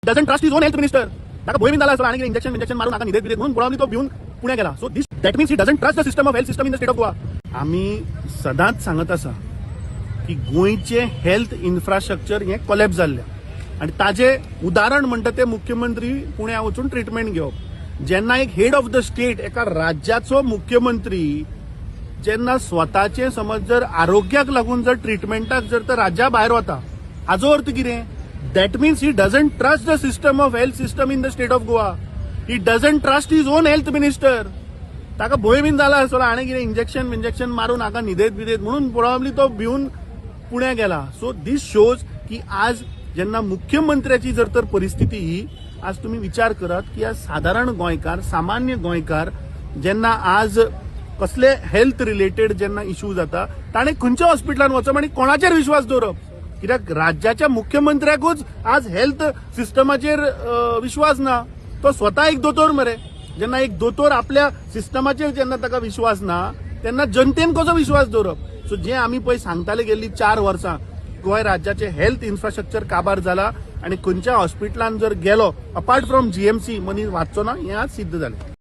Doesn't trust his on health minister. ताका भंय bin जाला आनी कितें इंजेक्शन मारून ताका न्हिदेत बिदेत म्हणून बुडावली तो भिवन पुण्या गेला. So that means he doesn't trust the system of health system in the state of Goa. आमी सदांच सांगत आसा की गोंयचे हेल्थ इन्फ्रास्ट्रक्चर हे कोलॅप्स जाल्ले आनी ताजे उदाहरण म्हणटा ते मुख्यमंत्री पुण्या वचून ट्रिटमेंट घेवप. जेन्ना एक हेड ऑफ द स्टेट एका राज्याचो मुख्यमंत्री जेन्ना स्वताचे समज जर आरोग्याक लागून जर ट्रिटमेंटाक जर तर राज्या भायर वता हाजो अर्थ कितें? That means he doesn't trust the system of health system in the state of Goa. He doesn't trust his on health minister. ताका भंय बीन जाला आसलो आनी कितें इंजेक्शन मारून हाका न्हिदेत बिदेत म्हणून प्रॉब्ली तो भिवन पुण्या गेला. सो दीस शोज की आज जेन्ना मुख्यमंत्र्याची जर तर परिस्थिती ही आज तुम्ही विचार करात की आज साधारण गोंयकार सामान्य गोंयकार जेन्ना आज कसले हेल्थ रिलेटेड जेन्ना इश्यू जाता ताणें खंयच्या हॉस्पिटलान वचप आनी कोणाचेर विश्वास दवरप. कित्याक राज्याच्या मुख्यमंत्र्याकूच आज हेल्थ सिस्टमाचेर विश्वास ना. तो स्वता एक दोतोर मरे. जेन्ना एक दोतोर आपल्या सिस्टमाचेर जेन्ना ताका विश्वास ना तेन्ना जनतेन कसो विश्वास दवरप. सो जे आमी पळय सांगताले गेल्ली 4 वर्सां गोंय राज्याचे हेल्थ इन्फ्रास्ट्रक्चर काबार जाला आनी खंयच्या हॉस्पिटलान जर गेलो अपार्ट फ्रॉम जीएमसी मनीस वाचचो ना हें आज सिद्ध जालें.